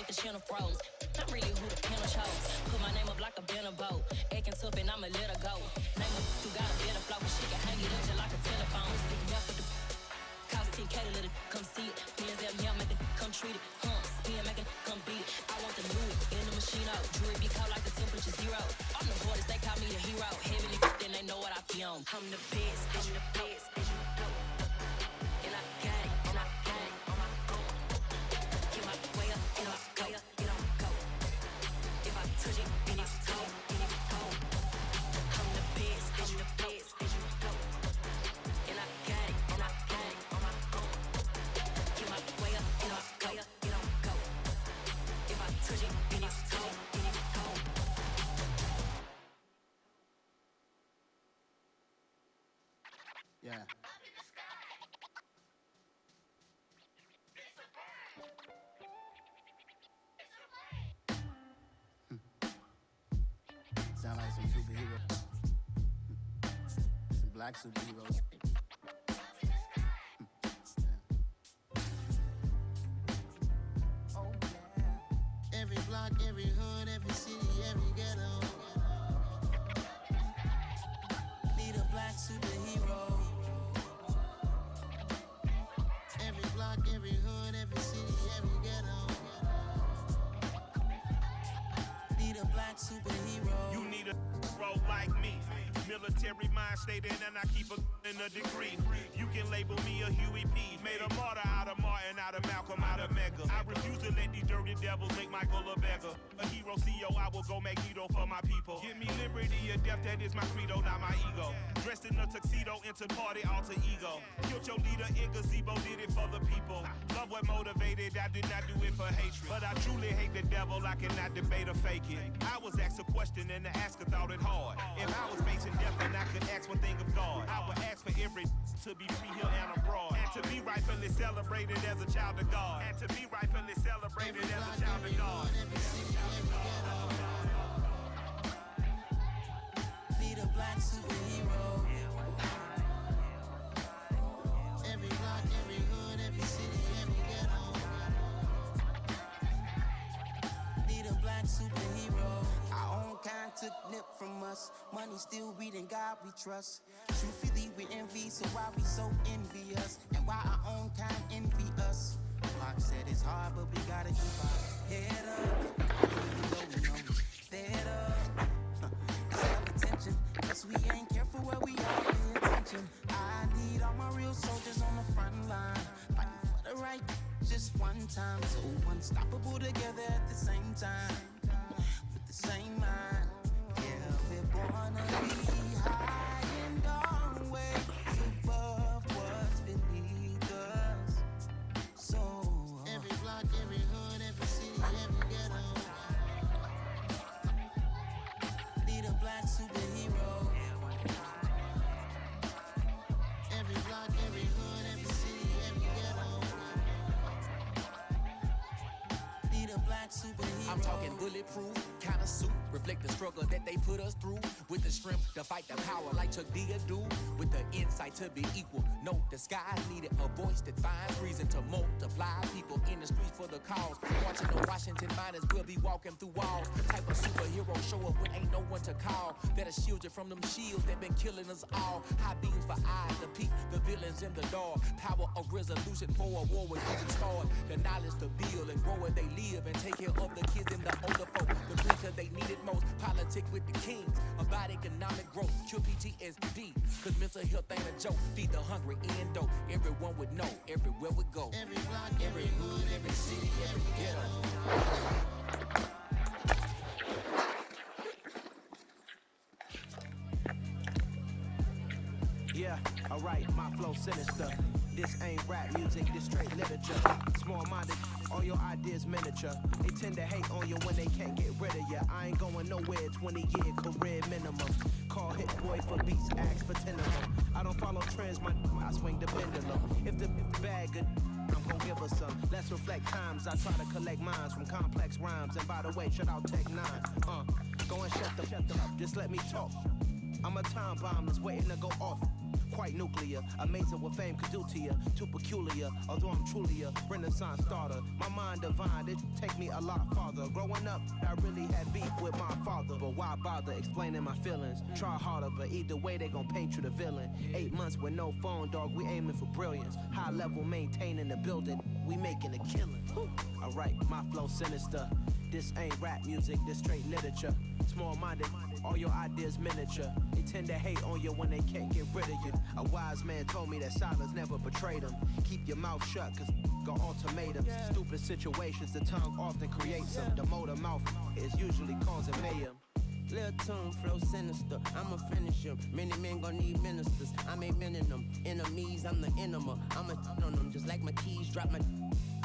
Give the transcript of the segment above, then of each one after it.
make the channel froze. I'm really who the panel chose. Put my name up like a banner boat. Acting tough and I'ma let her go. Name her, you got a better flow, but she can hang it up just like a telephone. Sticking up with the cost 10K to let it come see it. Hands down, yeah, make it come treat it. Spin, make it come beat it. I want the new in the machine out. Jewelry be caught like the temperature zero. I'm the hardest, they call me the hero. Heavenly, then they know what I be on. I'm the best, I'm the best, and you know. And I got it, and I got it on my own. Get my way up, get on go, get on go. If I touch it, then it's cold, then it's cold. I'm the best, and you know. And I got it, and I got it on my own. Get my way up, get on go, get on go. If I touch it, then it's cold, then it's cold. Yeah. Sound like some superheroes. Some black superheroes. Oh yeah. Every block, every hood, every city, every ghetto. Need a black superhero. Every block, every hood, every city, every ghetto. Need a black superhero. You need a role like me. Military mind stated, and I keep in a degree. You can label me a Huey P. Made a martyr out of Martin, out of Malcolm, out of Mega. I refuse to let these dirty devils make Michael a beggar. A hero CEO, I will go Magneto for my people. Give me liberty or death, that is my credo, not my ego. Dressed in a tuxedo, into party, alter ego. Killed your leader in gazebo, did it for the people. Love what motivated, I did not do it for hatred. But I truly hate the devil, I cannot debate or fake it. I was asked a question and the asker thought it hard. If I was facing death and I could ask one thing of God, I would ask for every to be free here and abroad. And to be rightfully celebrated as a child of God. And to be rightfully celebrated as a child of God. Need a black superhero. Every block, every hood, every city, every ghetto. Need a black superhero. Our own kind took nip from us. Money still reading God we trust. Truthfully we envy, so why we so envious? And why our own kind envy us? Pac said it's hard, but we gotta keep our head up. No, fed up. Self-attention, cause we ain't careful where we are, pay attention. I need all my real soldiers on the front line, fighting for the right just one time. So unstoppable together at the same time, with the same mind. Yeah, we're gonna be high and always above what's beneath us. So every block, every hood, every city, every ghetto. Need a black superhero. Every block, every hood, every city, every ghetto. Need a black superhero. I'm talking bulletproof, kind of suit, reflect the struggle that they put us through. With the strength to fight the power like Chuck D do. With the insight to be equal. Note the skies needed a voice that finds reason to multiply. People in the streets for the cause. Watching the Washington miners will be walking through walls. Type of superhero show up when ain't no one to call. That'll shield you from them shields that been killing us all. High beams for eyes to peek the villains in the dark. Power of resolution for a war was even start. The knowledge to build and grow where they live and take care of the kids and the older folk. The winter they needed most. Politic with the kings about economic growth. Cure PTSD. Cause mental health ain't a joke. Feed the hungry and dope. Everyone would know everywhere we go. Every block, every hood, every city, every ghetto. Yeah, alright, my flow sinister. This ain't rap music, this straight literature. Small-minded, all your ideas miniature. They tend to hate on you when they can't get rid of you. I ain't going nowhere, 20-year career minimum. Call Hit Boy for beats, ask for 10 of them. I don't follow trends, I swing the pendulum. If the bag good, I'm gon' give her some. Let's reflect times, I try to collect minds from complex rhymes. And by the way, shout out Tech 9. Go and shut them up, just let me talk. I'm a time bomb that's waiting to go off. quite nuclear. Amazing what fame could do to you. Too peculiar, although I'm truly a Renaissance starter. My mind divine, it take me a lot farther. Growing up, I really had beef with my father. But why bother explaining my feelings? Try harder, but either way they gon' paint you the villain. 8 months with no phone, dog, we aiming for brilliance. High level maintaining the building, we making a killing. Alright, my flow sinister. This ain't rap music, this straight literature. Small-minded, all your ideas miniature. They tend to hate on you when they can't get rid of you. A wise man told me that silence never betrayed them. Keep your mouth shut, cause got ultimatums. Stupid situations, the tongue often creates them. The motor mouth is usually causing mayhem. Lil' tune, flow sinister, I'ma finish him. Many men gon' need ministers, I'm aiming them. Enemies, I'm the enema, I'ma on them. Just like my keys, drop my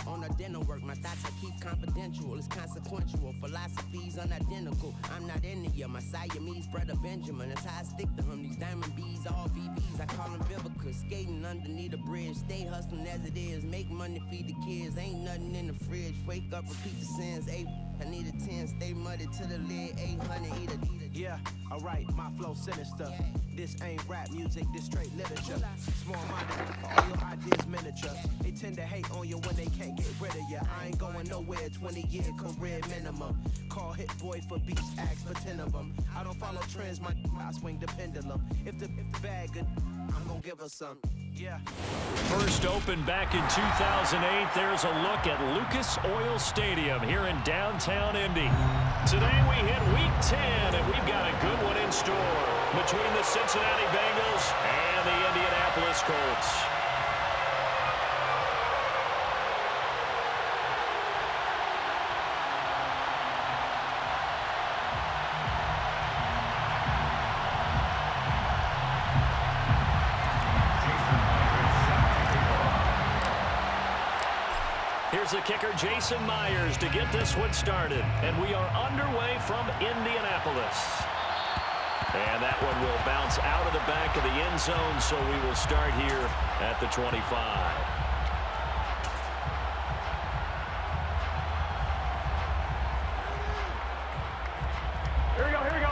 on a dinner work. My thoughts I keep confidential, it's consequential. Philosophies unidentical, I'm not in ya. My Siamese brother Benjamin, that's how I stick to him. These diamond bees, all BBs, I call them Vivica. Skating underneath the bridge, stay hustling as it is. Make money, feed the kids, ain't nothing in the fridge. Wake up, repeat the sins, I need a 10, stay muddy to the lid, 800, eat a. Yeah, alright, my flow sinister. This ain't rap music, this straight literature. Small-minded, all your ideas miniature. They tend to hate on you when they can't get rid of you. I ain't going nowhere, 20-year career minimum. Call Hit Boy for beats, ask for 10 of them. I don't follow trends, I swing the pendulum. If the bag good, I'm gonna give her some. Yeah. First opened back in 2008. There's a look at Lucas Oil Stadium here in downtown Indy. Today we hit week 10, and we've got a good one in store between the Cincinnati Bengals and the Indianapolis Colts. Here's the kicker, Jason Myers, to get this one started. And we are underway from Indianapolis. And that one will bounce out of the back of the end zone, so we will start here at the 25. Here we go, here we go.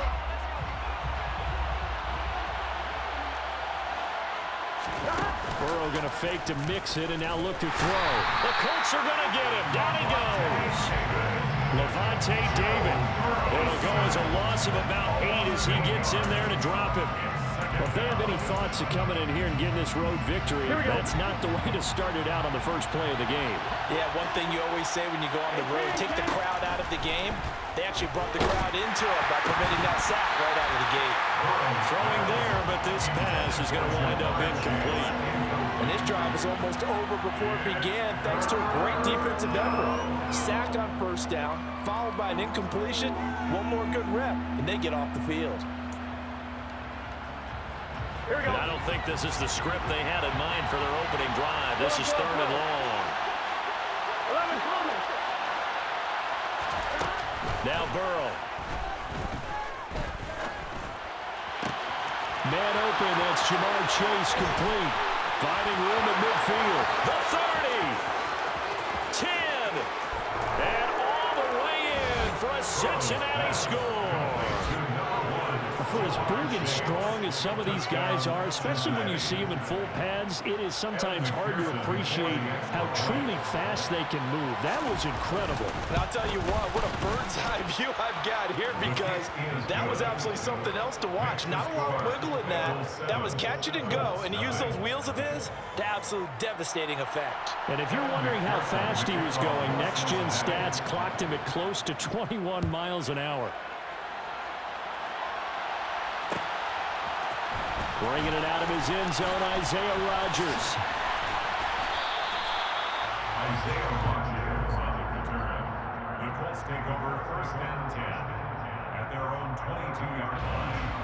Burrow going to fake to mix it and now look to throw. The Colts are going to get him. Down he goes. Levante David. It'll go as a loss of about 8 as he gets in there to drop him. Well, if they have any thoughts of coming in here and getting this road victory, that's not the way to start it out on the first play of the game. Yeah, one thing you always say when you go on the road, take the crowd out of the game. They actually brought the crowd into it by permitting that sack right out of the gate. Throwing there, but this pass is going to wind up incomplete. And this drive is almost over before it began thanks to a great defensive effort. Sacked on first down, followed by an incompletion, one more good rep, and they get off the field. Here we go. I don't think this is the script they had in mind for their opening drive. This is 3rd and long. Now Burrow. Man open, that's Jamar Chase complete. Finding room in midfield. The 30. 10. And all the way in for a Cincinnati score. For as big and strong as some of these guys are, especially when you see them in full pads, it is sometimes hard to appreciate how truly fast they can move. That was incredible. And I'll tell you what a bird's eye view I've got here, because that was absolutely something else to watch. Not a lot of wiggle in that. That was catch it and go, and he used those wheels of his to absolute devastating effect. And if you're wondering how fast he was going, Next Gen Stats clocked him at close to 21 miles an hour. Bringing it out of his end zone, Isaiah Rodgers. Isaiah Rodgers on the return. The Colts take over 1st and 10 at their own 22-yard line.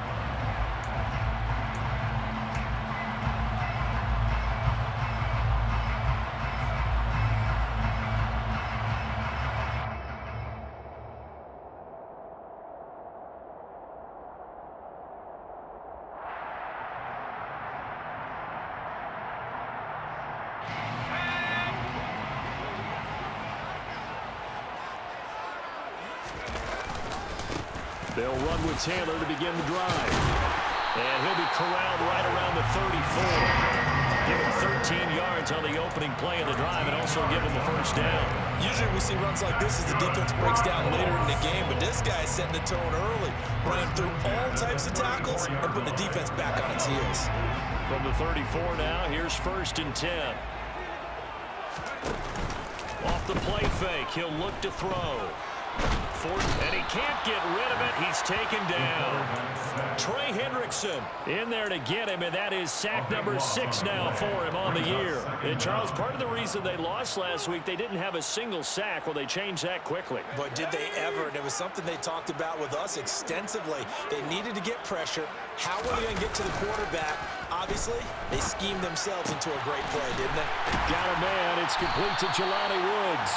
They'll run with Taylor to begin the drive. And he'll be corralled right around the 34. Give him 13 yards on the opening play of the drive and also give him the first down. Usually we see runs like this as the defense breaks down later in the game, but this guy's setting the tone early, running through all types of tackles and putting the defense back on its heels. From the 34 now, here's 1st and 10. Off the play fake, he'll look to throw. And he can't get rid of it. He's taken down. Trey Hendrickson in there to get him, and that is sack number 6 now for him on the year. And, Charles, part of the reason they lost last week, they didn't have a single sack. Well, they changed that quickly. But did they ever? And it was something they talked about with us extensively. They needed to get pressure. How were they going to get to the quarterback? Obviously, they schemed themselves into a great play, didn't they? Got a man. It's complete to Jelani Woods.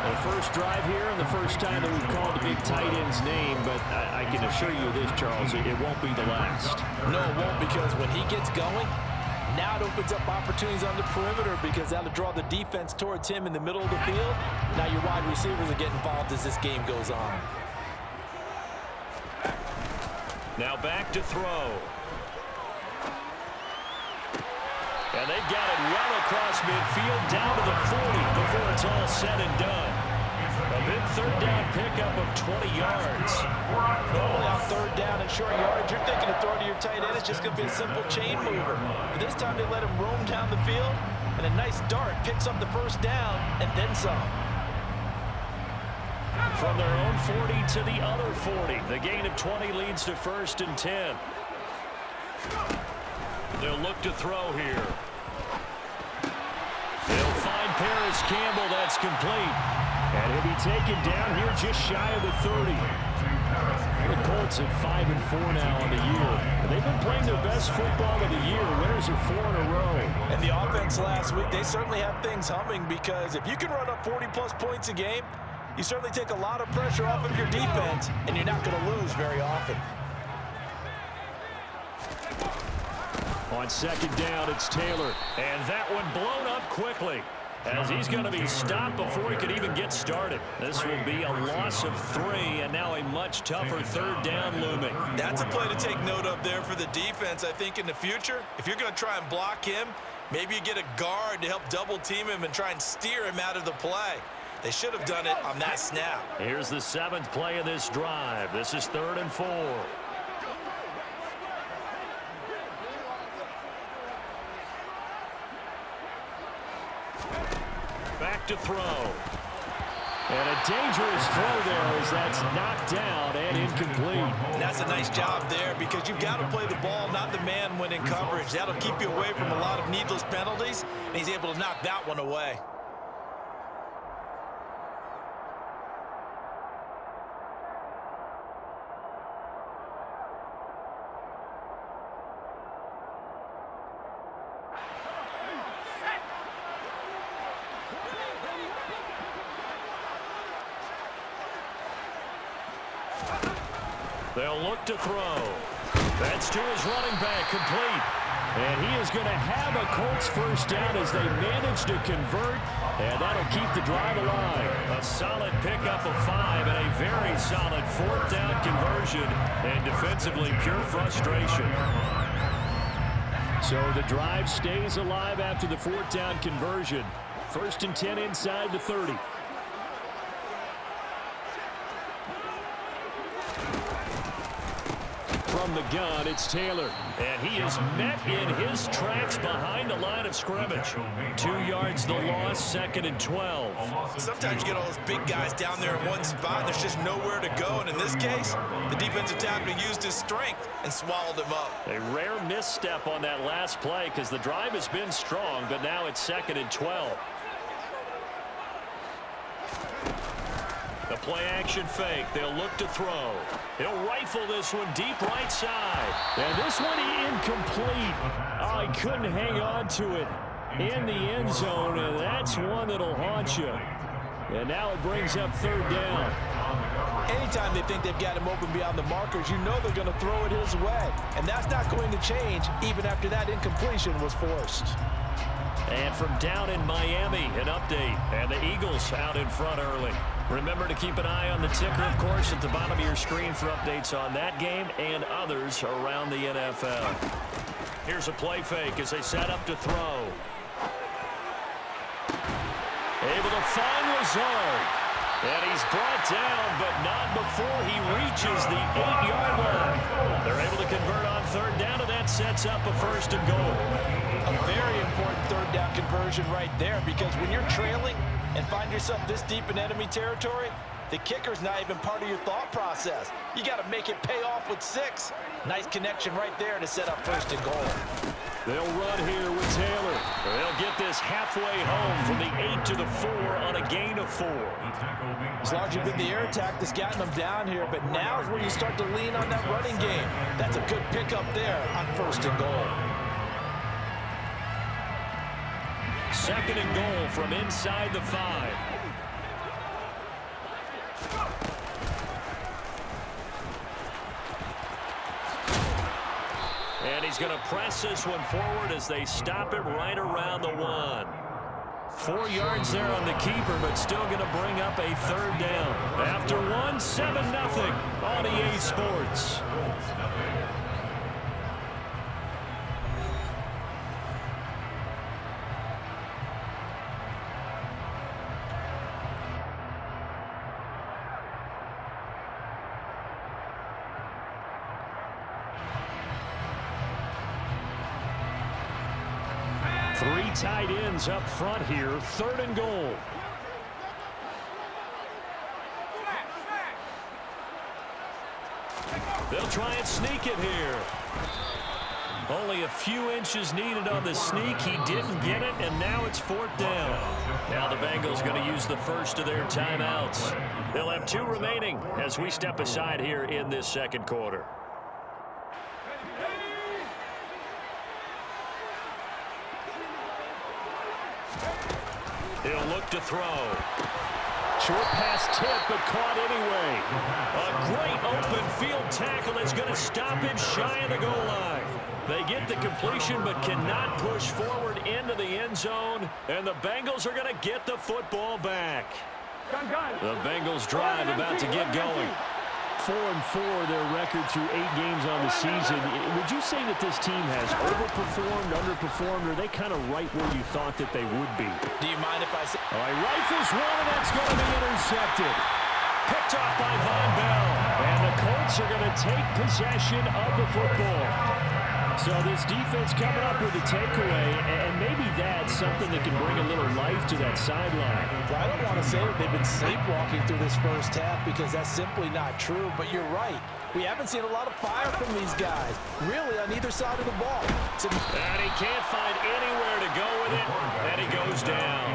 The first drive here and the first time that we've called the big tight end's name, but I can assure you this, Charles, it won't be the last. No, it won't, because when he gets going, now it opens up opportunities on the perimeter because that'll draw the defense towards him in the middle of the field. Now your wide receivers are getting involved as this game goes on. Now back to throw. And they've got it well across midfield down to the 40 before it's all said and done. A big third down pickup of 20 yards. Normally on third down and short yardage, you're thinking of throwing to your tight end. It's just going to be a simple chain mover. But this time they let him roam down the field, and a nice dart picks up the first down and then some. From their own 40 to the other 40. The gain of 20 leads to 1st and 10. They'll look to throw here. They'll find Paris Campbell. That's complete. And he'll be taken down here just shy of the 30. The Colts at 5-4 now on the year. And they've been playing their best football of the year. Winners of 4 in a row. And the offense last week, they certainly have things humming, because if you can run up 40-plus points a game, you certainly take a lot of pressure off of your defense, and you're not going to lose very often. On 2nd down, it's Taylor. And that one blown up quickly, as he's going to be stopped before he could even get started. This will be a loss of 3, and now a much tougher 3rd down looming. That's a play to take note of there for the defense, I think, in the future. If you're going to try and block him, maybe you get a guard to help double team him and try and steer him out of the play. They should have done it on that snap. Here's the 7th play of this drive. This is 3rd and 4. Back to throw. And a dangerous throw there as that's knocked down and incomplete. And that's a nice job there, because you've got to play the ball, not the man when in coverage. That'll keep you away from a lot of needless penalties, and he's able to knock that one away. They'll look to throw. That's to his running back, complete. And he is going to have a Colts first down as they manage to convert, and that'll keep the drive alive. A solid pickup of 5 and a very solid 4th down conversion, and defensively pure frustration. So the drive stays alive after the 4th down conversion. 1st and 10 inside the 30. From the gun, it's Taylor. And he is met in his tracks behind the line of scrimmage. 2 yards the loss, 2nd and 12. Sometimes you get all those big guys down there in one spot, and there's just nowhere to go. And in this case, the defensive tackle used his strength and swallowed him up. A rare misstep on that last play, because the drive has been strong, but now it's 2nd and 12. The play action fake. They'll look to throw. He'll rifle this one deep right side. And this one incomplete. Oh, he couldn't hang on to it in the end zone, and that's one that'll haunt you. And now it brings up 3rd down. Anytime they think they've got him open beyond the markers, you know they're going to throw it his way. And that's not going to change even after that incompletion was forced. And from down in Miami, an update. And the Eagles out in front early. Remember to keep an eye on the ticker, of course, at the bottom of your screen for updates on that game and others around the NFL. Here's a play fake as they set up to throw. Able to find Lazard. And he's brought down, but not before he reaches the 8-yard line. They're able to convert on third down, and that sets up a 1st and goal. A very important third down conversion right there, because when you're trailing and find yourself this deep in enemy territory, the kicker's not even part of your thought process. You got to make it pay off with 6. Nice connection right there to set up 1st and goal. They'll run here with Taylor. They'll get this halfway home from the 8 to the 4 on a gain of 4. It's largely been the air attack that's gotten them down here, but now is where you start to lean on that running game. That's a good pickup there on 1st and goal. 2nd and goal from inside the 5. And he's going to press this one forward as they stop it right around the 1. 4 yards there on the keeper, but still going to bring up a 3rd down. After 1, 7-0 on EA Sports. Three tight ends up front here. 3rd and goal. They'll try and sneak it here. Only a few inches needed on the sneak. He didn't get it, and now it's 4th down. Now the Bengals going to use the first of their timeouts. They'll have 2 remaining as we step aside here in this 2nd quarter. He'll look to throw. Short pass tip, but caught anyway. A great open field tackle that's going to stop him shy of the goal line. They get the completion, but cannot push forward into the end zone. And the Bengals are going to get the football back. The Bengals drive about to get going. 4-4 their record through 8 games on the season. Would you say that this team has overperformed, underperformed, or are they kind of right where you thought that they would be? Do you mind if I say? All right, rifles one, and that's going to be intercepted. Picked off by Von Bell. And the Colts are going to take possession of the football. So this defense coming up with a takeaway, and maybe that's something that can bring a little life to that sideline. Well, I don't want to say that they've been sleepwalking through this first half, because that's simply not true, but you're right. We haven't seen a lot of fire from these guys, really, on either side of the ball. And he can't find anywhere to go with it, and he goes down.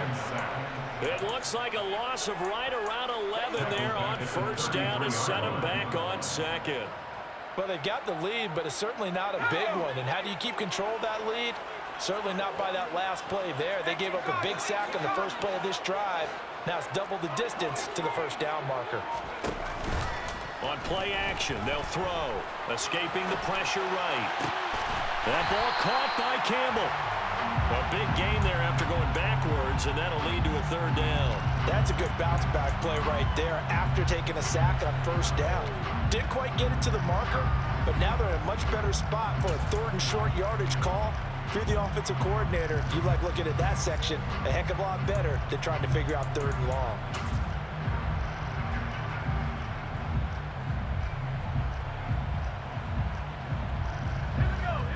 It looks like a loss of right around 11 there on 1st down to set him back on 2nd. Well, they've got the lead, but it's certainly not a big one. And how do you keep control of that lead? Certainly not by that last play there. They gave up a big sack on the first play of this drive. Now it's double the distance to the 1st down marker. On play action, they'll throw. Escaping the pressure right. That ball caught by Campbell. A big gain there after going backwards, and that'll lead to a 3rd down. That's a good bounce-back play right there after taking a sack on 1st down. Didn't quite get it to the marker, but now they're in a much better spot for a 3rd and short yardage call. If you're the offensive coordinator, you like looking at that section a heck of a lot better than trying to figure out 3rd and long.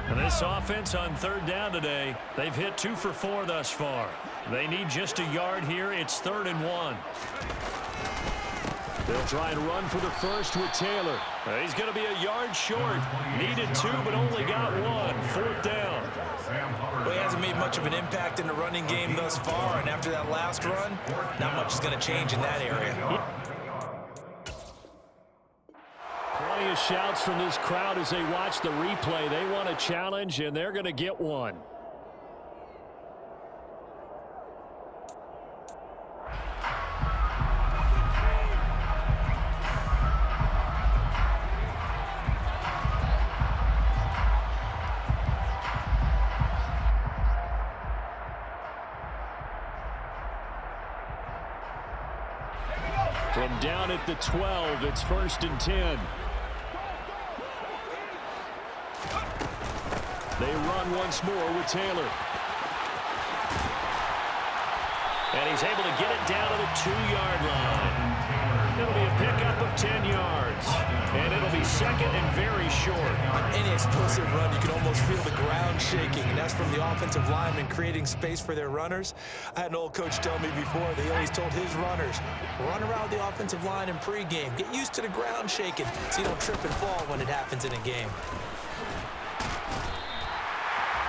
And this offense on 3rd down today, they've hit 2 for 4 thus far. They need just a yard here. It's 3rd and 1. They'll try and run for the first with Taylor. He's going to be a yard short. Needed 2, but only got 1. 4th down. Well, he hasn't made much of an impact in the running game thus far, and after that last run, not much is going to change in that area. Plenty of shouts from this crowd as they watch the replay. They want a challenge, and they're going to get one. From down at the 12, it's 1st and 10. They run once more with Taylor. And he's able to get it down to the 2-yard line. It'll be a pickup of 10 yards. And it'll be second and very short. On any explosive run, you can almost feel the ground shaking, and that's from the offensive linemen creating space for their runners. I had an old coach tell me before, they always told his runners, run around the offensive line in pregame. Get used to the ground shaking so you don't trip and fall when it happens in a game.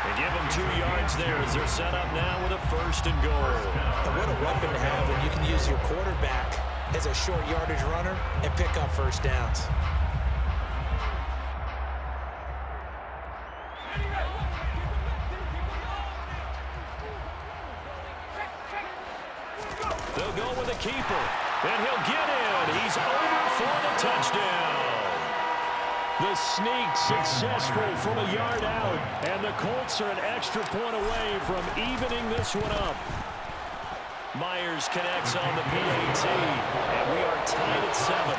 They give them 2 yards there as they're set up now with a 1st and goal. And what a weapon to have when you can use your quarterback as a short yardage runner and pick up first downs. They'll go with a keeper, and he'll get in. He's over for the touchdown. The sneak successful from a yard out, and the Colts are an extra point away from evening this one up. Myers connects on the PAT, and we are tied at 7.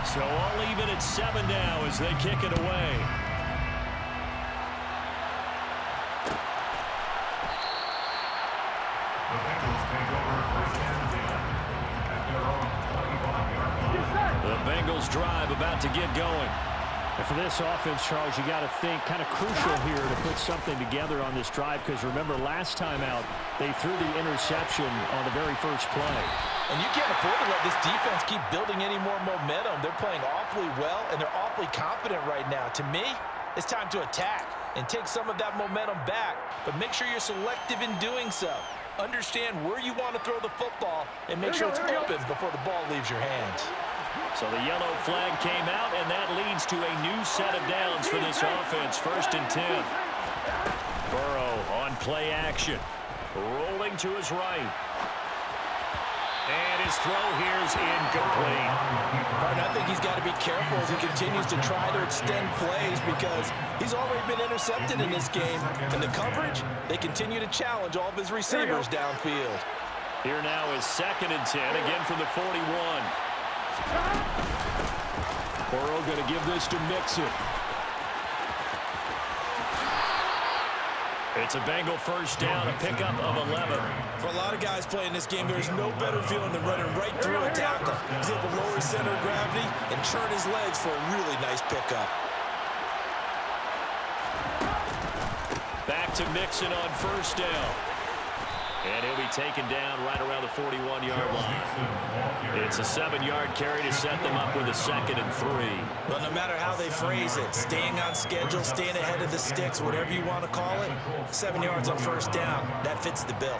So all even at 7 now as they kick it away. The Bengals take over 1st and 10 at their own 25-yard line. The Bengals drive about to get going. And for this offense, Charles, you got to think kind of crucial here to put something together on this drive, because remember last time out they threw the interception on the very first play. And you can't afford to let this defense keep building any more momentum. They're playing awfully well, and they're awfully confident right now. To me, it's time to attack and take some of that momentum back, but make sure you're selective in doing so. Understand where you want to throw the football and make sure it's open before the ball leaves your hands. So the yellow flag came out, and that leads to a new set of downs for this offense. 1st and 10. Burrow on play action. Rolling to his right. And his throw here is incomplete. I think he's got to be careful as he continues to try to extend plays, because he's already been intercepted in this game. And the coverage, they continue to challenge all of his receivers downfield. Here now is 2nd and 10, again from the 41. Burrow going to give this to Mixon. It's a Bengal 1st down, a pickup of 11. For a lot of guys playing this game, there's no better feeling than running right through a tackle. He's able to lower his center of gravity and churn his legs for a really nice pickup. Back to Mixon on 1st down. And he'll be taken down right around the 41-yard line. It's a 7-yard carry to set them up with a 2nd and 3. Well, no matter how they phrase it, staying on schedule, staying ahead of the sticks, whatever you want to call it, 7 yards on 1st down, that fits the bill.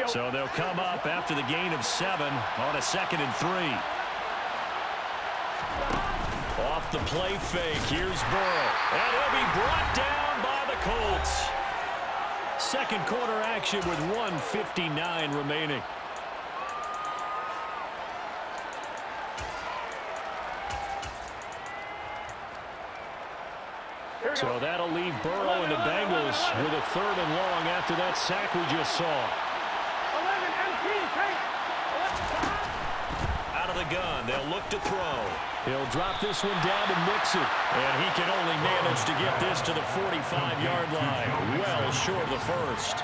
So they'll come up after the gain of 7 on a 2nd and 3. Off the play fake, here's Burrow. And he'll be brought down by the Colts. Second quarter action with 1:59 remaining. So that'll leave Burrow and the Bengals with a 3rd and long after that sack we just saw. Out of the gun, they'll look to throw. He'll drop this one down to Mixon, and he can only manage to get this to the 45-yard line, well short of the 1st.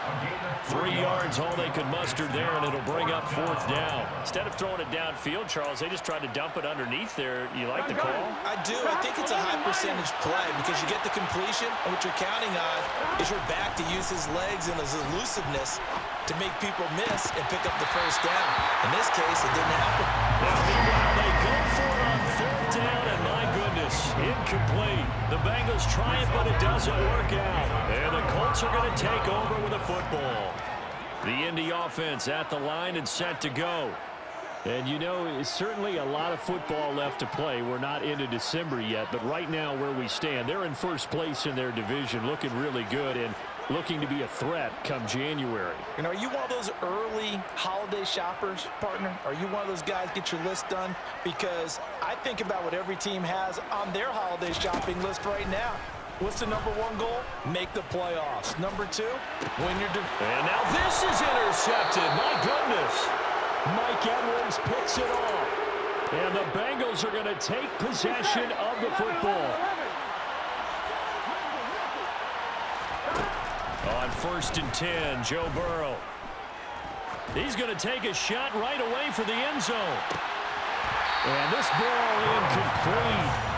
3 yards, all they could muster there, and it'll bring up 4th down. Instead of throwing it downfield, Charles, they just tried to dump it underneath there. You like the call? I do. I think it's a high percentage play because you get the completion, and what you're counting on is your back to use his legs and his elusiveness to make people miss and pick up the 1st down. In this case, it didn't happen. Now, meanwhile, they go for it on 4th down, and my goodness, incomplete. The Bengals try it, but it doesn't work out. And the Colts are going to take over with a football. The Indy offense at the line and set to go. And, you know, it's certainly a lot of football left to play. We're not into December yet, but right now where we stand, they're in 1st place in their division, looking really good. And looking to be a threat come January. And are you one of those early holiday shoppers, partner? Are you one of those guys get your list done? Because I think about what every team has on their holiday shopping list right now. What's the number one goal? Make the playoffs. Number two, win your division. And now this is intercepted. My goodness. Mike Edwards picks it off. And the Bengals are going to take possession of the football. On 1st and 10, Joe Burrow. He's going to take a shot right away for the end zone. And this ball incomplete.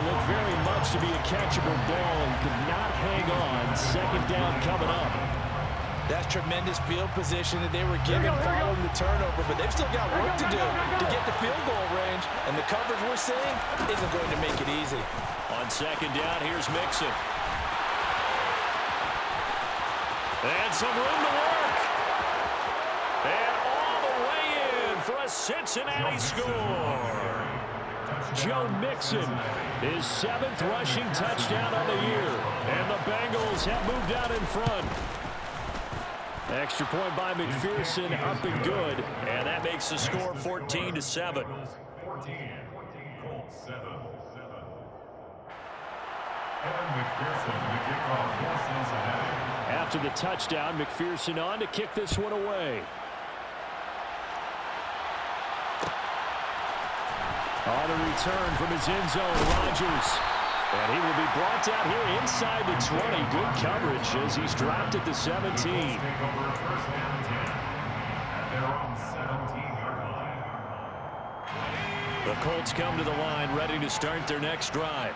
Looked very much to be a catchable ball and could not hang on. 2nd down coming up. That's tremendous field position that they were given following the turnover, but they've still got work to do to get to field goal range, and the coverage we're seeing isn't going to make it easy. On 2nd down, here's Mixon. And some room to work. And all the way in for a Cincinnati score. Joe Mixon, his 7th rushing touchdown on the year. And the Bengals have moved out in front. Extra point by McPherson, up and good. And that makes the score 14-7. 14, Colts 7. Evan McPherson to the kickoff for Cincinnati. After the touchdown, McPherson on to kick this one away. On the return from his end zone, Rodgers. And he will be brought down here inside the 20. Good coverage as he's dropped at the 17. Take over 1st and 10 at their own 17-yard line. The Colts come to the line ready to start their next drive.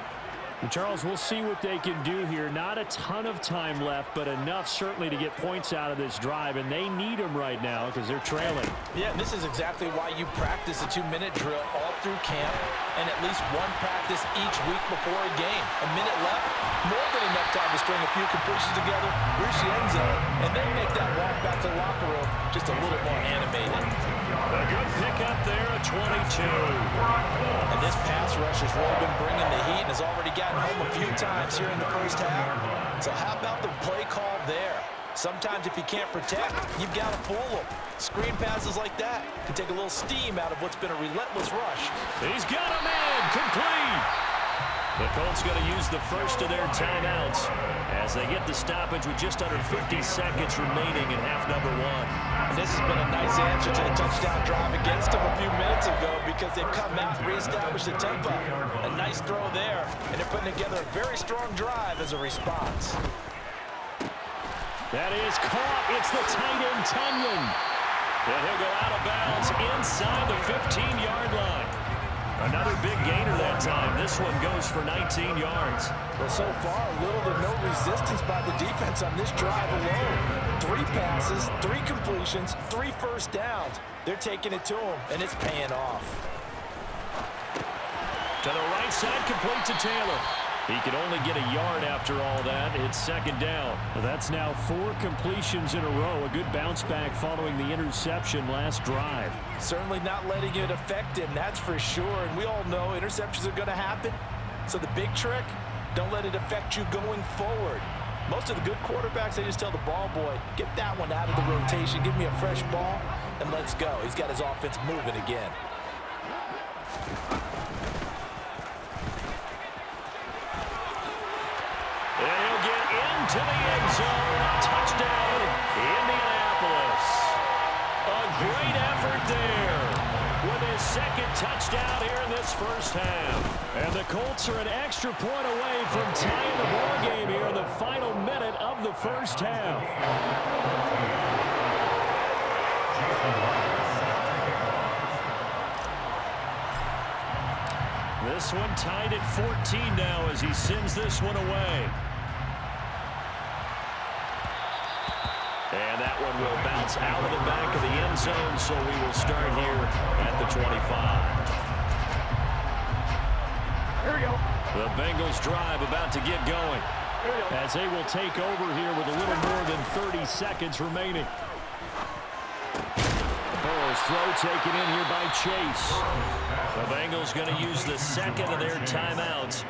And Charles, we'll see what they can do here. Not a ton of time left, but enough certainly to get points out of this drive, and they need them right now because they're trailing. Yeah, and this is exactly why you practice a 2-minute drill all through camp and at least one practice each week before a game. A minute left, more than enough time to string a few completions together, reach the end zone, and then make that walk back to the locker room just a little more animated. A good pickup there at 22. And this pass rush has really been bringing the heat and has already gotten home a few times here in the first half. So how about the play call there? Sometimes if you can't protect, you've got to fool them. Screen passes like that can take a little steam out of what's been a relentless rush. He's got him in, complete. The Colts going to use the first of their timeouts as they get the stoppage with just under 50 seconds remaining in half number 1. And this has been a nice answer to the touchdown drive against them a few minutes ago because they've come out and reestablished the tempo. A nice throw there, and they're putting together a very strong drive as a response. That is caught. It's the tight end, Tunyon. And he'll go out of bounds inside the 15-yard line. Another big gainer that time. This one goes for 19 yards. Well, so far, little to no resistance by the defense on this drive alone. 3 passes, 3 completions, 3 first downs. They're taking it to him, and it's paying off. To the right side, complete to Taylor. He could only get a yard after all that. It's 2nd down. That's now 4 completions in a row. A good bounce back following the interception last drive. Certainly not letting it affect him, that's for sure. And we all know interceptions are going to happen. So the big trick, don't let it affect you going forward. Most of the good quarterbacks, they just tell the ball boy, get that one out of the rotation, give me a fresh ball, and let's go. He's got his offense moving again. And he'll get into the end zone. Touchdown, Indianapolis. A great effort there with his 2nd touchdown here in this first half. And the Colts are an extra point away from tying the ball game here in the final minute of the first half. This one tied at 14 now as he sends this one away. And that one will bounce out of the back of the end zone, so we will start here at the 25. Here we go. The Bengals drive about to get going as they will take over here with a little more than 30 seconds remaining. Burrow's throw taken in here by Chase. The Bengals going to use the 2nd of their timeouts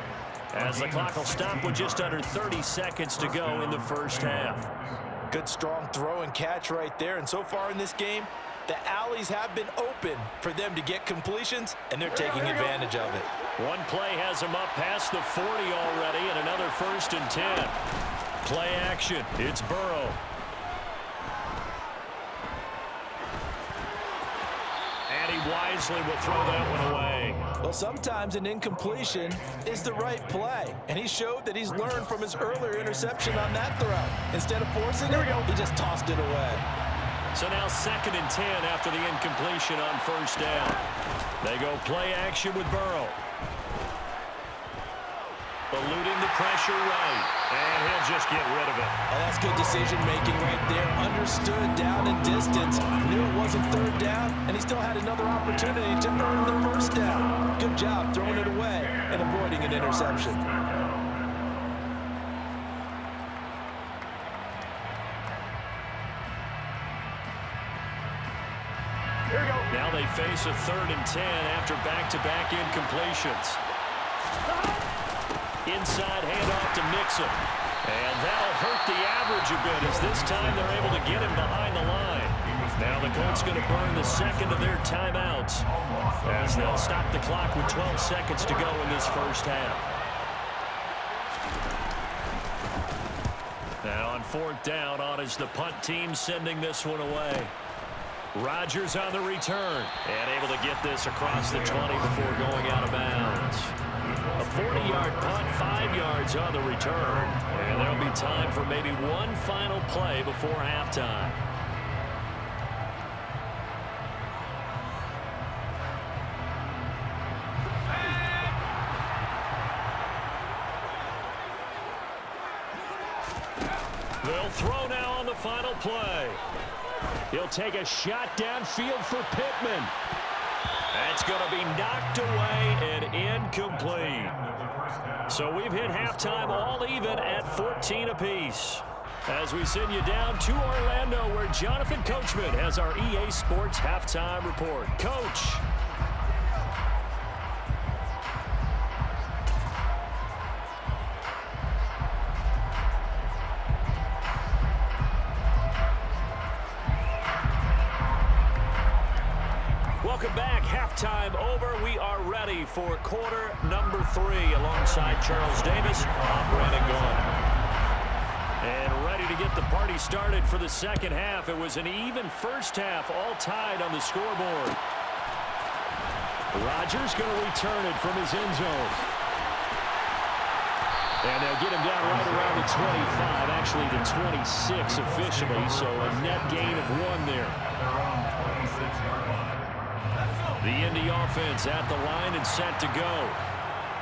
as the clock will stop with just under 30 seconds to go in the first half. Good strong throw and catch right there. And so far in this game, the alleys have been open for them to get completions, and they're taking advantage of it. One play has them up past the 40 already, and another 1st and 10. Play action. It's Burrow. And he wisely will throw that one away. Well, sometimes an incompletion is the right play, and he showed that he's learned from his earlier interception on that throw. Instead of forcing it, he just tossed it away. So now 2nd and 10 after the incompletion on 1st down. They go play action with Burrow. Eluding the pressure right, and he'll just get rid of it. Oh, that's good decision-making right there. Understood down and distance. Knew it wasn't 3rd down, and he still had another opportunity to earn the 1st down. Good job throwing it away and avoiding an interception. Now they face a 3rd and 10 after back-to-back incompletions. Inside handoff to Mixon. And that'll hurt the average a bit as this time they're able to get him behind the line. Now the Colts going to burn the 2nd of their timeouts as they'll stop the clock with 12 seconds to go in this first half. Now on 4th down, on is the punt team sending this one away. Rodgers on the return and able to get this across the 20 before going out of bounds. A 40-yard punt, 5 yards on the return, and there'll be time for maybe one final play before halftime. They'll throw now on the final play. He'll take a shot downfield for Pittman. That's going to be knocked away and incomplete. So we've hit halftime all even at 14 apiece. As we send you down to Orlando, where Jonathan Coachman has our EA Sports halftime report. Coach. Welcome back. Halftime over. We are ready for quarter number 3 alongside Charles Davis. I'm Brandon Gaughan. And ready to get the party started for the second half. It was an even first half, all tied on the scoreboard. Rodgers going to return it from his end zone. And they'll get him down right around the 25, actually the 26 officially, so a net gain of 1 there. The Indy offense at the line and set to go.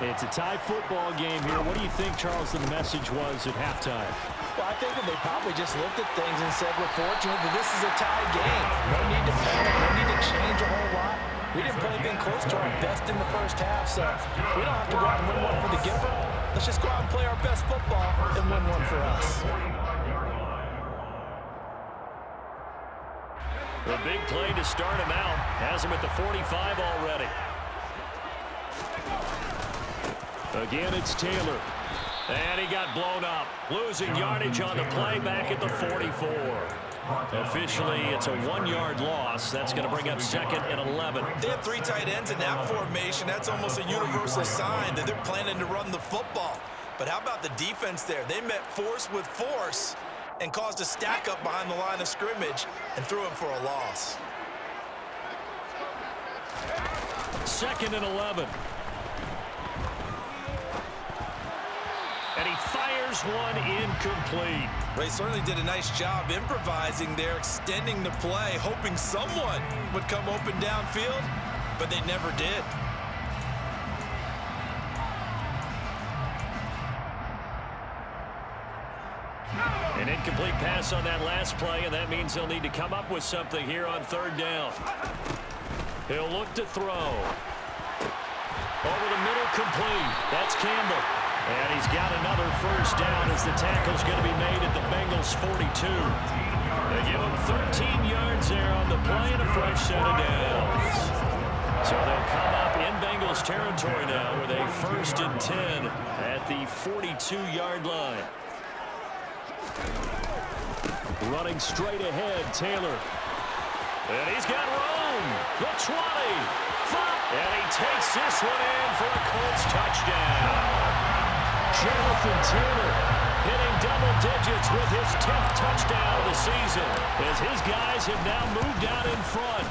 It's a tie football game here. What do you think, Charles, the message was at halftime? Well, I think that they probably just looked at things and said, we're fortunate that this is a tie game. No need to panic. No need to change a whole lot. We didn't play anything close to our best in the first half, so we don't have to go out and win one for the Gipper. Let's just go out and play our best football and win one for us. The big play to start him out has him at the 45 already. Again, it's Taylor. And he got blown up. Losing yardage on the play back at the 44. Officially, it's a 1-yard loss. That's going to bring up 2nd and 11. They have 3 tight ends in that formation. That's almost a universal sign that they're planning to run the football. But how about the defense there? They met force with force and caused a stack up behind the line of scrimmage and threw him for a loss. 2nd and 11. And he fires one incomplete. They certainly did a nice job improvising there, extending the play, hoping someone would come open downfield, but they never did. An incomplete pass on that last play, and that means they'll need to come up with something here on 3rd down. He'll look to throw. Over the middle, complete. That's Campbell. And he's got another first down as the tackle's going to be made at the Bengals 42. They give him 13 yards there on the play and a fresh set of downs. So they'll come up in Bengals Bengals territory now with a 1st and 10 at the 42-yard line. Running straight ahead, Taylor. And he's got room. The 20. 5. And he takes this one in for a Colts touchdown. Jonathan Taylor hitting double digits with his 10th touchdown of the season as his guys have now moved out in front.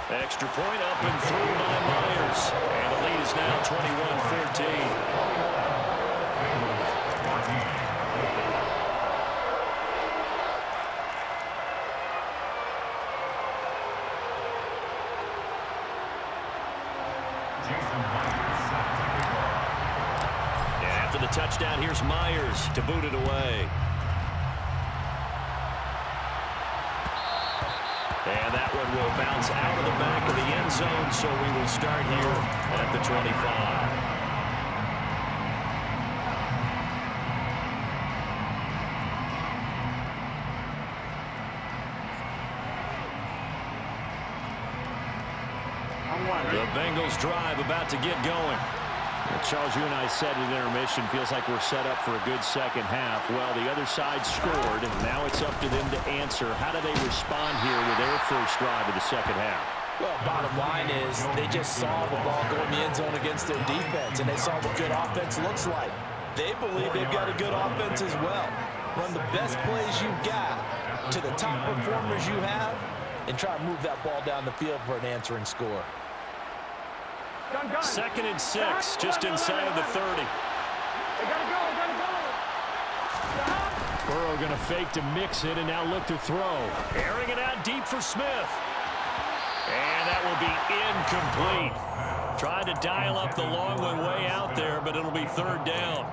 Extra point up and through by Myers. And the lead is now 21-14. After the touchdown, here's Myers to boot it away. And that one will bounce out of the back of the end zone, so we will start here at the 25. The Bengals drive about to get going. Charles, you and I said in intermission, feels like we're set up for a good second half. Well, the other side scored, and now it's up to them to answer. How do they respond here with their first drive of the second half? Well, bottom line is they just saw the ball go in the end zone against their defense, and they saw what good offense looks like. They believe they've got a good offense as well. Run the best plays you've got to the top performers you have, and try to move that ball down the field for an answering score. 2nd and 6, just inside of the 30. Burrow going to fake to mix it and now look to throw. Airing it out deep for Smith. And that will be incomplete. Tried to dial up the long one way out there, but it'll be 3rd down.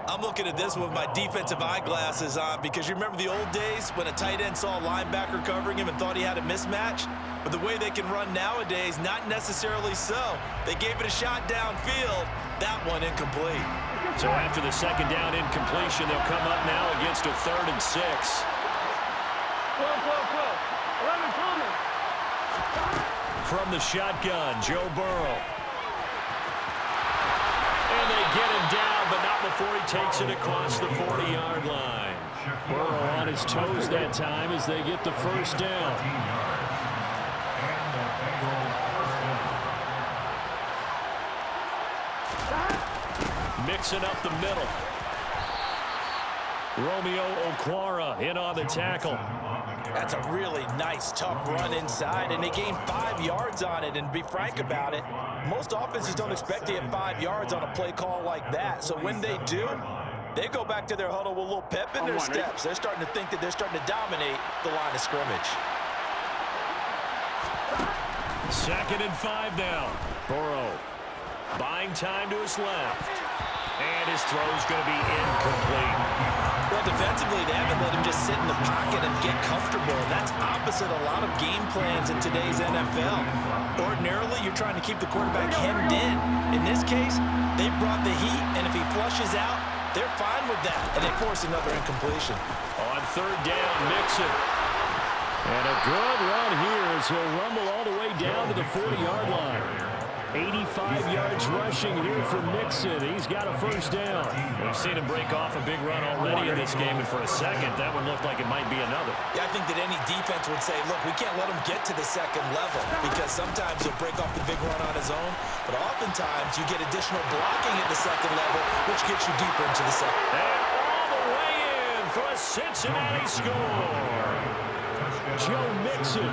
I'm looking at this with my defensive eyeglasses on because you remember the old days when a tight end saw a linebacker covering him and thought he had a mismatch? But the way they can run nowadays, not necessarily so. They gave it a shot downfield. That one incomplete. So after the 2nd down incompletion, they'll come up now against a 3rd and 6. From the shotgun, Joe Burrow. And they get him down, but not before he takes it across the 40-yard line. Burrow on his toes that time as they get the 1st down. Mixing up the middle. Romeo Okwara in on the tackle. That's a really nice, tough run inside, and they gained 5 yards on it. And to be frank about it, most offenses don't expect to get 5 yards on a play call like that. So when they do, they go back to their huddle with a little pep in their steps. They're starting to think that they're starting to dominate the line of scrimmage. 2nd and 5 now. Burrow buying time to his left. And his throw's going to be incomplete. Well, defensively, they haven't let him just sit in the pocket and get comfortable. That's opposite a lot of game plans in today's NFL. Ordinarily, you're trying to keep the quarterback hemmed in. In this case, they brought the heat, and if he flushes out, they're fine with that, and they force another incompletion. On 3rd down, Mixon. And a good run here as he'll rumble all the way down to the 40-yard line. 85 yards rushing here for Mixon. He's got a 1st down. We've seen him break off a big run already in this game, and for a second, that one looked like it might be another. Yeah, I think that any defense would say, look, we can't let him get to the 2nd level because sometimes he'll break off the big run on his own, but oftentimes you get additional blocking at the 2nd level, which gets you deeper into the 2nd. And all the way in for a Cincinnati score. Joe Mixon.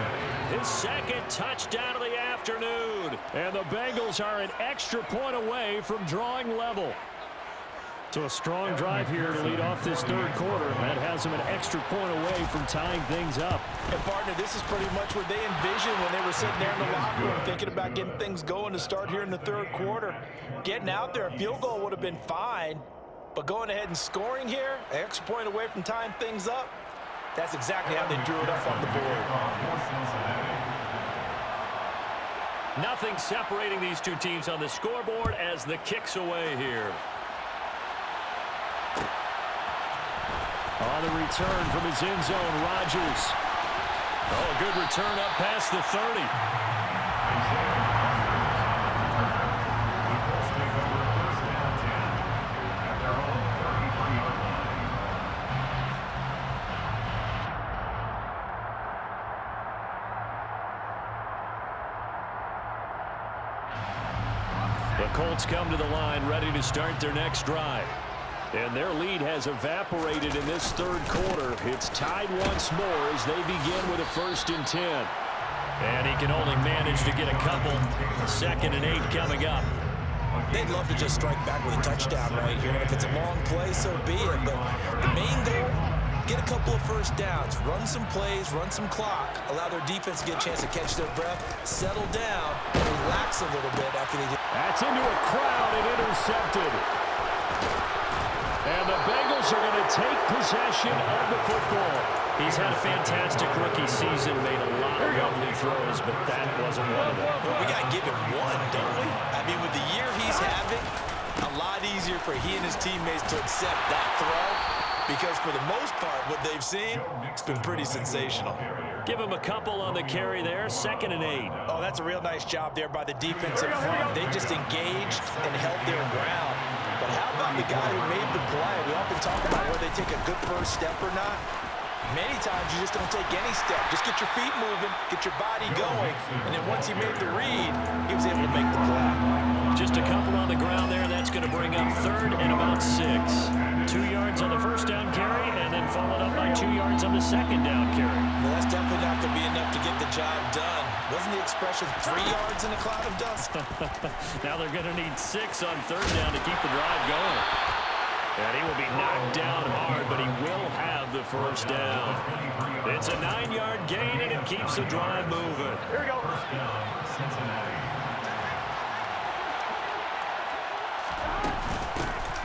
His 2nd touchdown of the afternoon. And the Bengals are an extra point away from drawing level. So a strong drive here to lead off this 3rd quarter. That has them an extra point away from tying things up. And partner, this is pretty much what they envisioned when they were sitting there in the locker room thinking about getting things going to start here in the 3rd quarter. Getting out there, a field goal would have been fine. But going ahead and scoring here, an extra point away from tying things up, that's exactly how they drew it up on the board. Nothing separating these two teams on the scoreboard as the kick's away here. On the return from his end zone, Rodgers. Oh, a good return up past the 30. The Colts come to the line ready to start their next drive. And their lead has evaporated in this third quarter. It's tied once more as they begin with a 1st and 10. And he can only manage to get a couple. 2nd and 8 coming up. They'd love to just strike back with a touchdown right here. And if it's a long play, so be it. But the main goal, get a couple of first downs, run some plays, run some clock, allow their defense to get a chance to catch their breath, settle down, and relax a little bit after they do. That's into a crowd and intercepted. And the Bengals are going to take possession of the football. He's had a fantastic rookie season, made a lot of lovely throws, but that wasn't one of them. Well, we got to give him one, don't we? I mean, with the year he's having, a lot easier for he and his teammates to accept that throw, because for the most part, what they've seen, it's been pretty sensational. Give him a couple on the carry there, 2nd and 8. Oh, that's a real nice job there by the defensive front. They just engaged and held their ground. But how about the guy who made the play? We often talk about whether they take a good first step or not. Many times you just don't take any step. Just get your feet moving, get your body going, and then once he made the read, he was able to make the play. Just a couple on the ground there. That's going to bring up 3rd and about 6. 2 yards on the first down carry, and then followed up by 2 yards on the second down carry. Well, that's definitely not going to be enough to get the job done. Wasn't the expression 3 yards in a cloud of dust? Now they're going to need 6 on 3rd down to keep the drive going. And he will be knocked down hard, but he will have the first down. It's a 9-yard gain, and it keeps the drive moving. Here we go. First down, Cincinnati.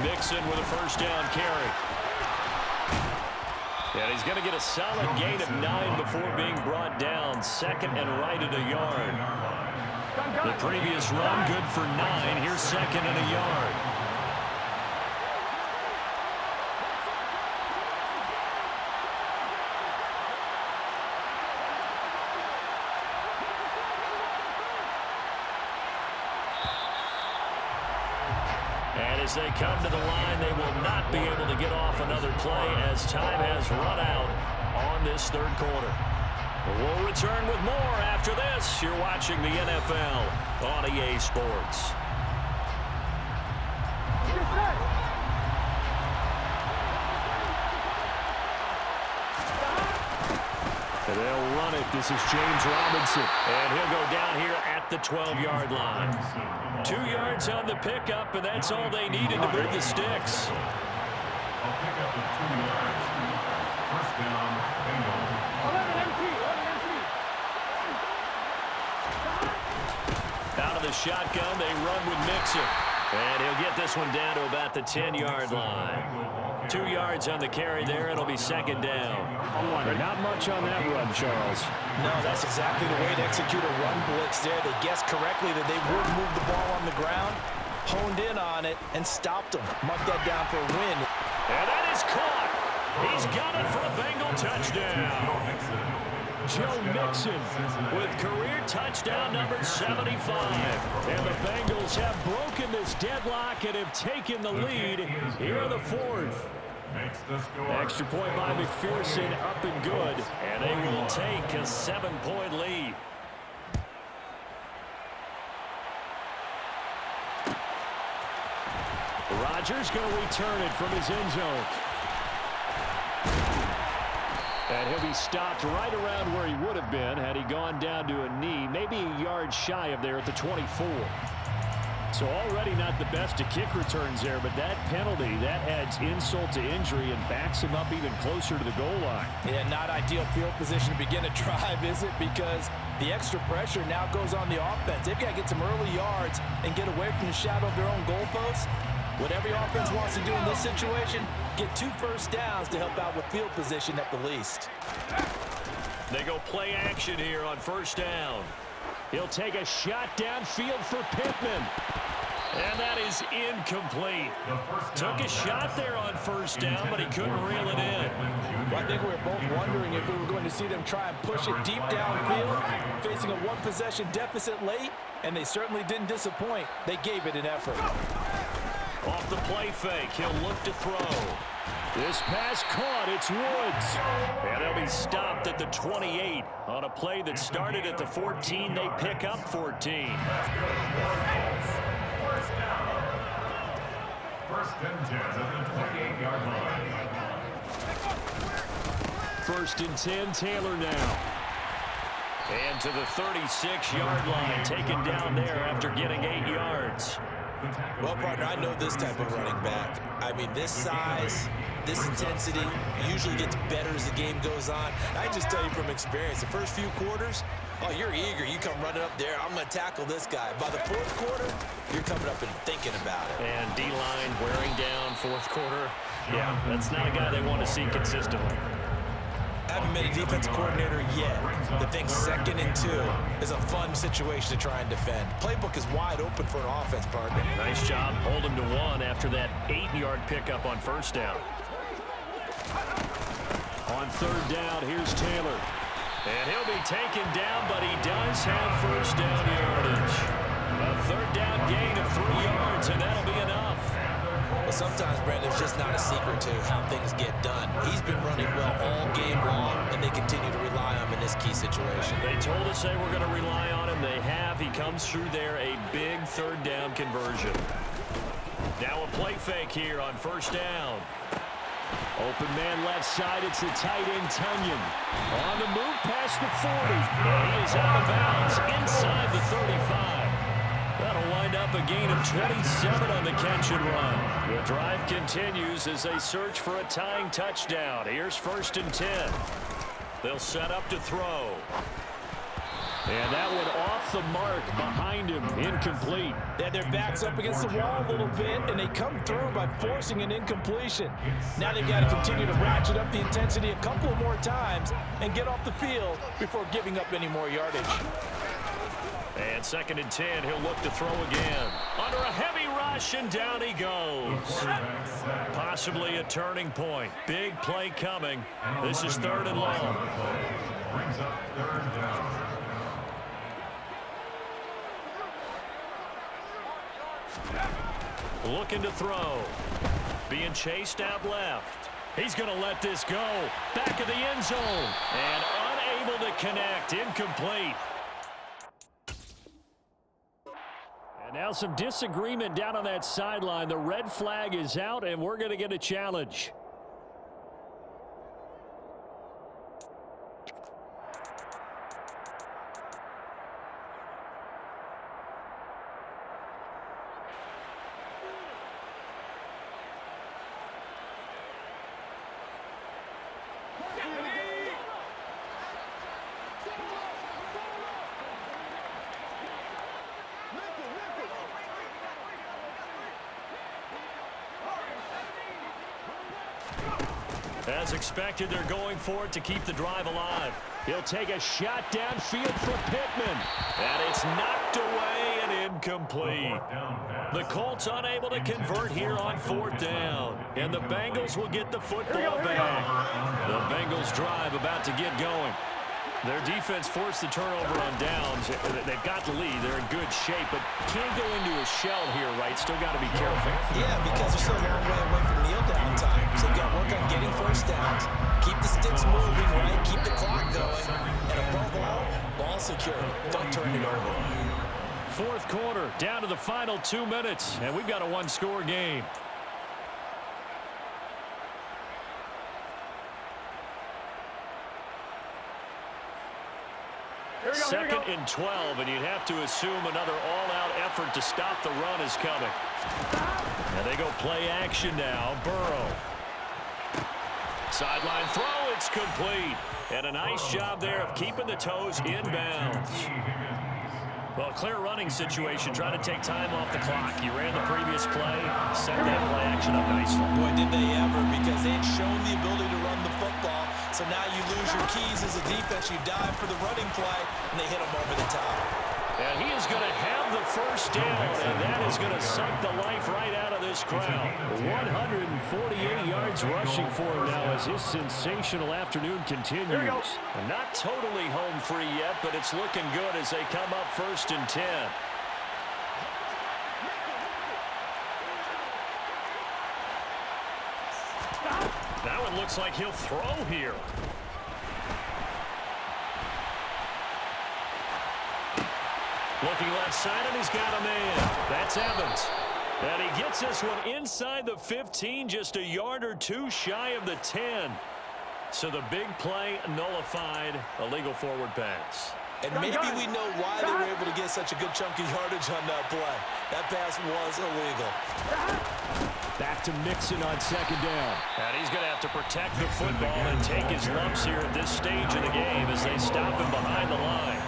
Mixon with a first down carry. And he's going to get a solid gain of 9 before being brought down. 2nd and right at a yard. The previous run, good for 9. Here's 2nd and a yard. And as they come to the line, they will not be able to get off another play as time has run out on this third quarter. We'll return with more after this. You're watching the NFL on EA Sports. And they'll run it. This is James Robinson. And he'll go down here at the 12-yard line. 2 yards on the pickup, and that's all they needed to move the sticks. I'll pick up the 2 yards. First down, Bengals. Out of the shotgun, they run with Mixon. And he'll get this one down to about the 10-yard line. 2 yards on the carry there. It'll be 2nd down. But not much on that run, Charles. No, that's exactly the way to execute a run blitz there. They guessed correctly that they would move the ball on the ground, honed in on it, and stopped them. Mark that down for a win. And that is caught. He's got it for a Bengal touchdown. Joe Mixon with career touchdown number 75. And the Bengals have broken this deadlock and have taken the lead here in the 4th. Extra point by McPherson, up and good. And they will take a 7-point lead. Rodgers going to return it from his end zone. And he'll be stopped right around where he would have been had he gone down to a knee, maybe a yard shy of there at the 24. So already not the best of kick returns there, but that penalty, that adds insult to injury and backs him up even closer to the goal line. Yeah, not ideal field position to begin a drive, is it? Because the extra pressure now goes on the offense. They've got to get some early yards and get away from the shadow of their own goalposts. What every offense wants to do in this situation, get 2 first downs to help out with field position at the least. They go play action here on first down. He'll take a shot downfield for Pittman. And that is incomplete. Took a shot there on first down, but he couldn't reel it in. Well, I think we were both wondering if we were going to see them try and push it deep downfield, facing a 1-possession deficit late, and they certainly didn't disappoint. They gave it an effort. Off the play fake, he'll look to throw. This pass caught, it's Woods. And they'll be stopped at the 28 on a play that started at the 14. They pick up 14. first and 10 at the 28-yard line. First and 10, Taylor now. And to the 36-yard line, taken down there after getting 8 yards. Well, partner, I know this type of running back. I mean, this size, this intensity usually gets better as the game goes on. I just tell you from experience, the first few quarters, oh, you're eager. You come running up there, I'm going to tackle this guy. By the fourth quarter, you're coming up and thinking about it. And D-line wearing down fourth quarter. Yeah, that's not a guy they want to see consistently. I haven't been a defensive coordinator yet that thinks 2nd and 2 is a fun situation to try and defend. Playbook is wide open for an offense, partner. Nice job holding to 1 after that 8-yard pickup on first down. On third down, here's Taylor. And he'll be taken down, but he does have first down yardage. A third down gain of 3 yards, and that'll be enough. Well, sometimes, Brandon, there's just not a secret to how things get done. He's been running well all game long, and they continue to rely on him in this key situation. They told us they were going to rely on him. They have. He comes through there, a big third down conversion. Now a play fake here on first down. Open man left side, it's the tight end, Tunyon. On the move past the 40. He is out of bounds inside the 35. That'll wind up a gain of 27 on the catch and run. The drive continues as they search for a tying touchdown. Here's first and 10. They'll set up to throw. And that one off the mark behind him, incomplete. They had their backs up against the wall a little bit, and they come through by forcing an incompletion. Now they've got to continue to ratchet up the intensity a couple more times and get off the field before giving up any more yardage. And second and 10, he'll look to throw again. Under a heavy rush, and down he goes. Possibly a turning point. Big play coming. This is third and long. Brings up third down. Looking to throw. Being chased out left. He's going to let this go. Back of the end zone. And unable to connect. Incomplete. And now some disagreement down on that sideline. The red flag is out, and we're going to get a challenge. As expected, they're going for it to keep the drive alive. He'll take a shot downfield for Pittman. And it's knocked away and incomplete. The Colts unable to convert here on fourth down. And the Bengals will get the football back. The Bengals drive about to get going. Their defense forced the turnover on downs. They've got the lead. They're in good shape, but can't go into a shell here, right? Still got to be careful. Yeah, because they're still a long way away from kneel down time. So they've got to work on getting first downs, keep the sticks moving, right? Keep the clock going. And above all, ball secure. Don't turn it over. Fourth quarter, down to the final 2 minutes, and we've got a one-score game. Second and 12, and you'd have to assume another all-out effort to stop the run is coming. And they go play action now. Burrow. Sideline throw, it's complete. And a nice job there of keeping the toes inbounds. Well, clear running situation, trying to take time off the clock. You ran the previous play, set that play action up nicely. Boy, did they ever, because they had shown the ability to run the football. So now you lose your keys as a defense. You dive for the running play, and they hit them over the top. And he is going to have the first down, and that is going to suck the life right out of this crowd. 148 yards rushing for him now as his sensational afternoon continues. Not totally home free yet, but it's looking good as they come up first and 10. That one looks like he'll throw here. Looking left side, and he's got a man. That's Evans. And he gets this one inside the 15, just a yard or two shy of the 10. So the big play nullified, a legal forward pass. And maybe we know why they were able to get such a good chunky yardage on that play. That pass was illegal. Back to Mixon on second down. And he's going to have to protect the football and take his lumps here at this stage of the game as they stop him behind the line.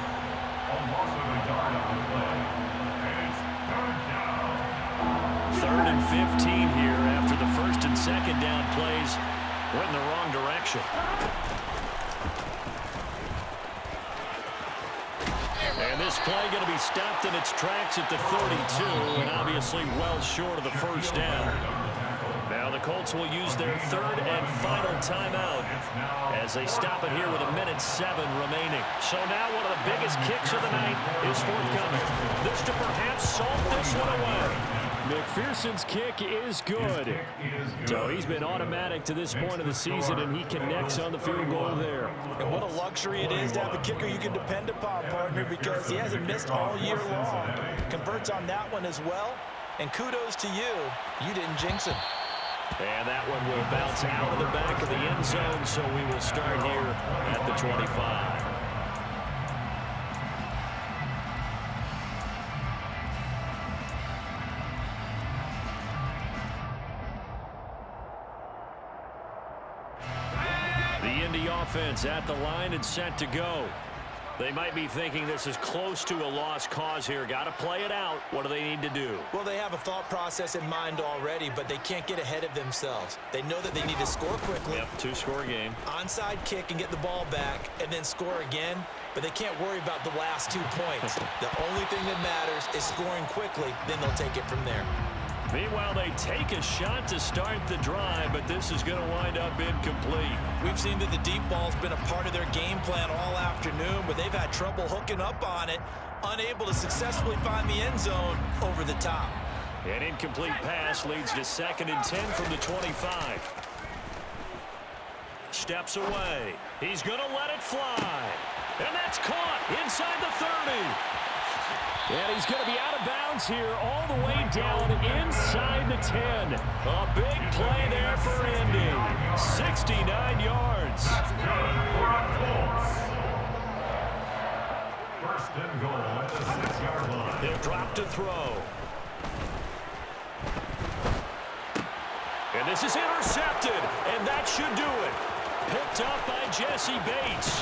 Third and 15 here after the first and second down plays went in the wrong direction. And this play going to be stopped in its tracks at the 32, and obviously well short of the first down. Now the Colts will use their third and final timeout as they stop it here with 1:07 remaining. So now one of the biggest kicks of the night is forthcoming. This to perhaps salt this one away. McPherson's kick is good. So he's been automatic to this point of the season, and he connects on the field goal there. And what a luxury it is to have a kicker you can depend upon, partner, because he hasn't missed all year long. Converts on that one as well. And kudos to you. You didn't jinx him. And that one will bounce out of the back of the end zone, so we will start here at the 25. The Indy offense at the line and set to go. They might be thinking this is close to a lost cause here. Got to play it out. What do they need to do? Well, they have a thought process in mind already, but they can't get ahead of themselves. They know that they need to score quickly. Yep, two-score game. Onside kick and get the ball back and then score again, but they can't worry about the last 2 points. The only thing that matters is scoring quickly, then they'll take it from there. Meanwhile, they take a shot to start the drive, but this is going to wind up incomplete. We've seen that the deep ball's been a part of their game plan all afternoon, but they've had trouble hooking up on it, unable to successfully find the end zone over the top. An incomplete pass leads to 2nd and 10 from the 25. Steps away. He's going to let it fly. And that's caught inside the 30. And he's going to be out of bounds here all the way down inside the 10. A big play there for Indy. 69 yards. That's good for a Colts. First and goal at the 6-yard line. He'll drop to throw. And this is intercepted. And that should do it. Picked up by Jesse Bates.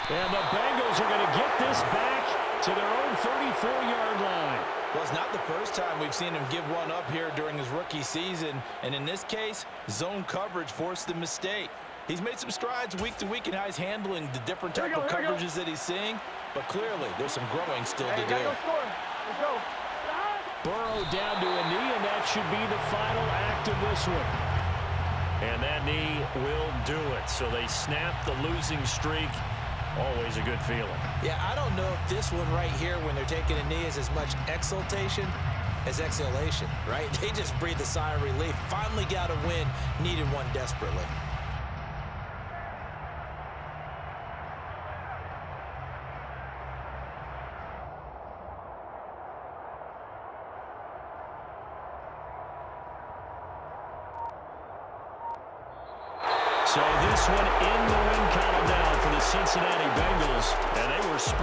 And the Bengals are going to get this back to their own 34-yard line. Well, it's not the first time we've seen him give one up here during his rookie season. And in this case, zone coverage forced the mistake. He's made some strides week to week in how he's handling the different type of coverages that he's seeing. But clearly, there's some growing still to do. Let's go. Burrow down to a knee, and that should be the final act of this one. And that knee will do it. So they snap the losing streak. Always a good feeling. Yeah, I don't know if this one right here, when they're taking a knee, is as much exultation as exhalation, right? They just breathe a sigh of relief. Finally got a win, needed one desperately. So this one in the win column now for the Cincinnati Bengals, and they were spurred.